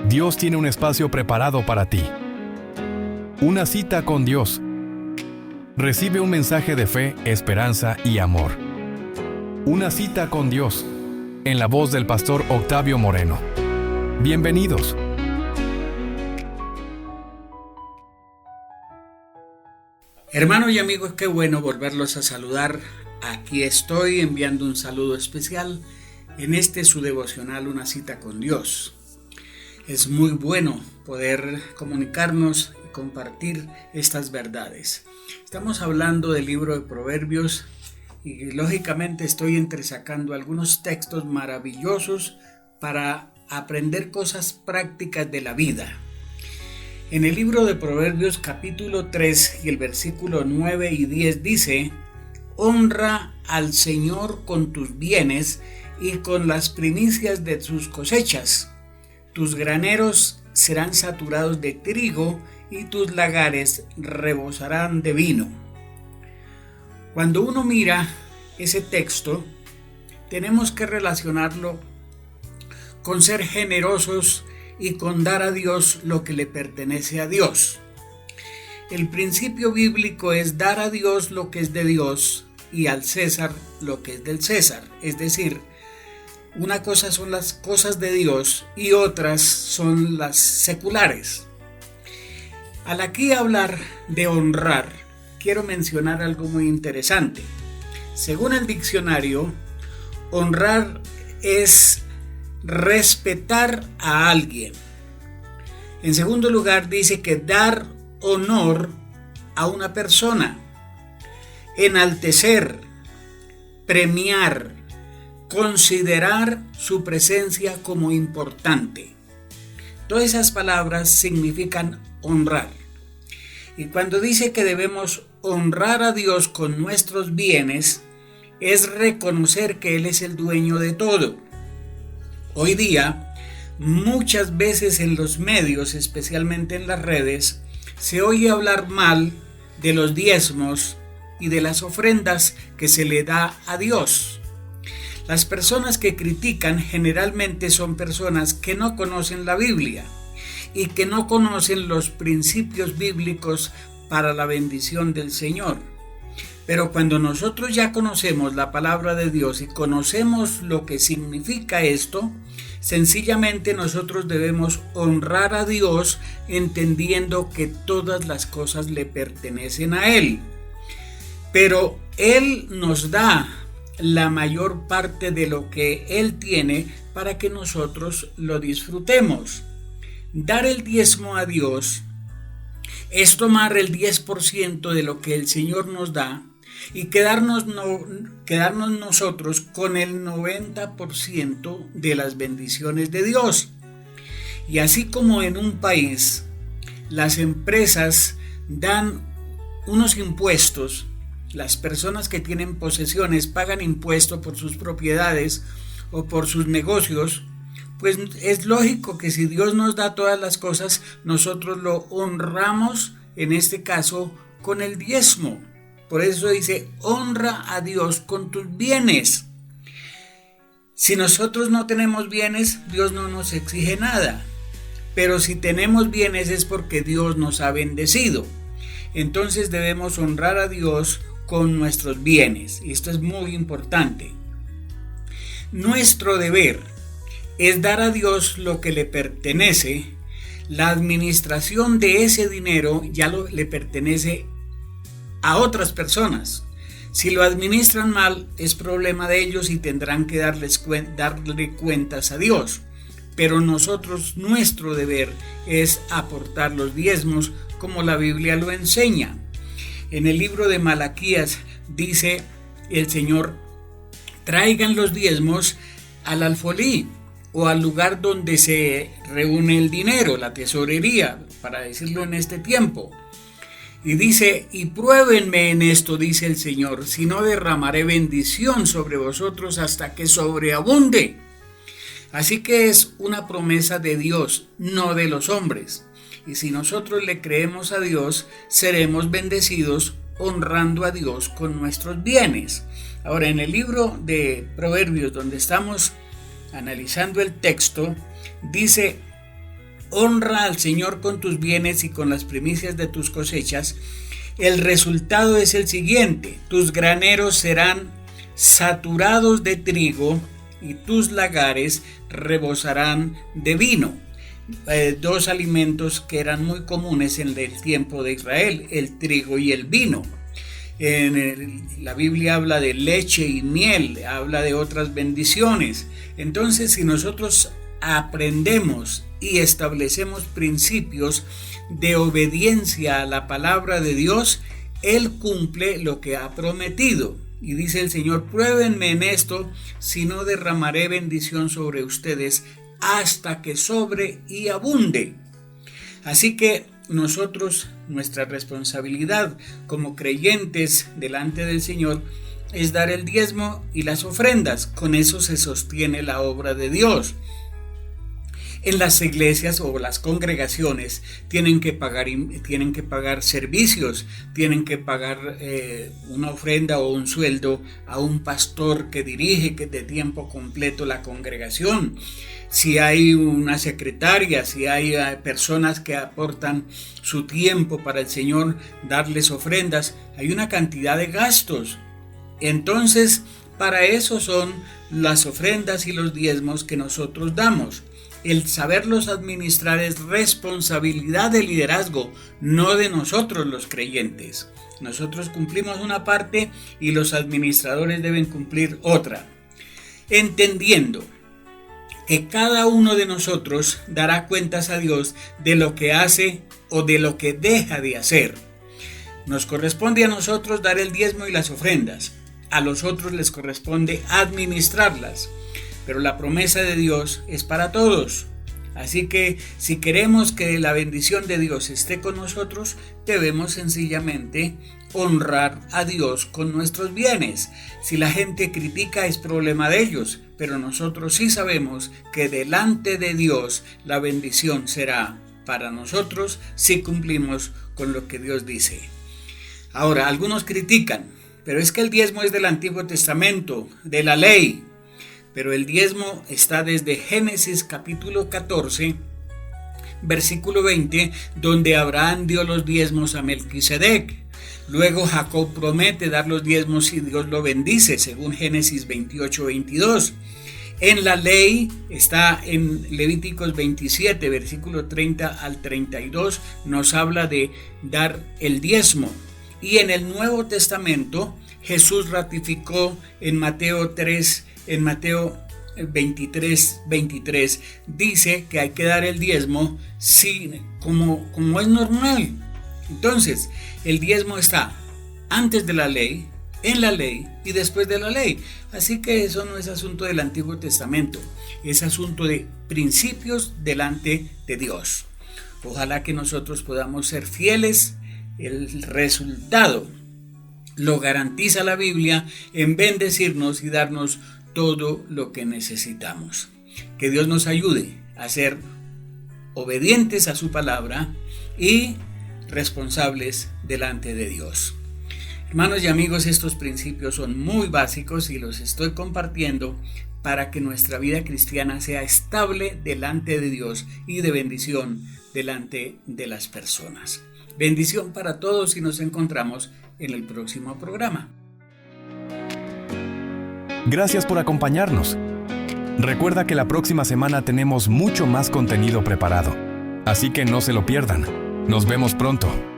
Dios tiene un espacio preparado para ti. Una cita con Dios. Recibe un mensaje de fe, esperanza y amor. Una cita con Dios, en la voz del pastor Octavio Moreno. Bienvenidos. Hermanos y amigos, qué bueno volverlos a saludar. Aquí estoy enviando un saludo especial en su devocional Una cita con Dios. Es muy bueno poder comunicarnos y compartir estas verdades. Estamos hablando del libro de Proverbios y lógicamente estoy entresacando algunos textos maravillosos para aprender cosas prácticas de la vida. En el libro de Proverbios capítulo 3 y el versículo 9 y 10 dice: honra al Señor con tus bienes y con las primicias de sus cosechas. Tus graneros serán saturados de trigo y tus lagares rebosarán de vino. Cuando uno mira ese texto, tenemos que relacionarlo con ser generosos y con dar a Dios lo que le pertenece a Dios. El principio bíblico es dar a Dios lo que es de Dios y al César lo que es del César. Es decir, una cosa son las cosas de Dios y otras son las seculares. Al aquí hablar de honrar, quiero mencionar algo muy interesante. Según el diccionario, honrar es respetar a alguien. En segundo lugar, dice que dar honor a una persona, enaltecer, premiar, considerar su presencia como importante. Todas esas palabras significan honrar. Y cuando dice que debemos honrar a Dios con nuestros bienes, es reconocer que Él es el dueño de todo. Hoy día, muchas veces en los medios, especialmente en las redes, se oye hablar mal de los diezmos y de las ofrendas que se le da a Dios. Las personas que critican generalmente son personas que no conocen la Biblia y que no conocen los principios bíblicos para la bendición del Señor. Pero cuando nosotros ya conocemos la palabra de Dios y conocemos lo que significa esto, sencillamente nosotros debemos honrar a Dios entendiendo que todas las cosas le pertenecen a Él. Pero Él nos da la mayor parte de lo que Él tiene para que nosotros lo disfrutemos. Dar el diezmo a Dios es tomar el 10% de lo que el Señor nos da y quedarnos nosotros con el 90% de las bendiciones de Dios. Y así como en un país las empresas dan unos impuestos, las personas que tienen posesiones pagan impuesto por sus propiedades o por sus negocios, pues es lógico que si Dios nos da todas las cosas, nosotros lo honramos, en este caso, con el diezmo. Por eso dice, honra a Dios con tus bienes. Si nosotros no tenemos bienes, Dios no nos exige nada. Pero si tenemos bienes es porque Dios nos ha bendecido. Entonces debemos honrar a Dios con nuestros bienes. Y esto es muy importante. Nuestro deber es dar a Dios lo que le pertenece. La administración de ese dinero ya le pertenece a otras personas. Si lo administran mal, es problema de ellos y tendrán que darle cuentas a Dios. Pero nosotros, nuestro deber es aportar los diezmos como la Biblia lo enseña. En el libro de Malaquías dice el Señor: traigan los diezmos al alfolí o al lugar donde se reúne el dinero, la tesorería, para decirlo en este tiempo. Y dice: y pruébenme en esto, dice el Señor, si no derramaré bendición sobre vosotros hasta que sobreabunde. Así que es una promesa de Dios, no de los hombres. Y si nosotros le creemos a Dios, seremos bendecidos honrando a Dios con nuestros bienes. Ahora, en el libro de Proverbios, donde estamos analizando el texto, dice: honra al Señor con tus bienes y con las primicias de tus cosechas, el resultado es el siguiente: tus graneros serán saturados de trigo y tus lagares rebosarán de vino. Dos alimentos que eran muy comunes en el tiempo de Israel, el trigo y el vino. La Biblia habla de leche y miel, habla de otras bendiciones. Entonces, si nosotros aprendemos y establecemos principios de obediencia a la palabra de Dios, Él cumple lo que ha prometido. Y dice el Señor: pruébenme en esto, si no derramaré bendición sobre ustedes hasta que sobre y abunde. Así que nosotros, nuestra responsabilidad como creyentes delante del Señor es dar el diezmo y las ofrendas. Con eso se sostiene la obra de Dios. En las iglesias o las congregaciones tienen que pagar servicios, tienen que pagar una ofrenda o un sueldo a un pastor que dirige de tiempo completo la congregación. Si hay una secretaria, si hay personas que aportan su tiempo para el Señor, darles ofrendas, hay una cantidad de gastos. Entonces, para eso son las ofrendas y los diezmos que nosotros damos. El saberlos administrar es responsabilidad del liderazgo, no de nosotros los creyentes. Nosotros cumplimos una parte y los administradores deben cumplir otra. Entendiendo que cada uno de nosotros dará cuentas a Dios de lo que hace o de lo que deja de hacer. Nos corresponde a nosotros dar el diezmo y las ofrendas. A los otros les corresponde administrarlas. Pero la promesa de Dios es para todos. Así que si queremos que la bendición de Dios esté con nosotros, debemos sencillamente honrar a Dios con nuestros bienes. Si la gente critica, es problema de ellos, pero nosotros sí sabemos que delante de Dios la bendición será para nosotros si cumplimos con lo que Dios dice. Ahora, algunos critican, pero es que el diezmo es del Antiguo Testamento, de la ley. Pero el diezmo está desde Génesis capítulo 14, versículo 20, donde Abraham dio los diezmos a Melquisedec. Luego Jacob promete dar los diezmos y Dios lo bendice, según Génesis 28, 22. En la ley está en Levíticos 27, versículo 30 al 32, nos habla de dar el diezmo. Y en el Nuevo Testamento Jesús ratificó en Mateo 23, 23, dice que hay que dar el diezmo como es normal. Entonces, el diezmo está antes de la ley, en la ley y después de la ley. Así que eso no es asunto del Antiguo Testamento, es asunto de principios delante de Dios. Ojalá que nosotros podamos ser fieles. El resultado lo garantiza la Biblia en bendecirnos y darnos todo lo que necesitamos. Que Dios nos ayude a ser obedientes a su palabra y responsables delante de Dios. Hermanos y amigos, estos principios son muy básicos y los estoy compartiendo para que nuestra vida cristiana sea estable delante de Dios y de bendición delante de las personas. Bendición para todos y nos encontramos en el próximo programa. Gracias por acompañarnos. Recuerda que la próxima semana tenemos mucho más contenido preparado, así que no se lo pierdan. Nos vemos pronto.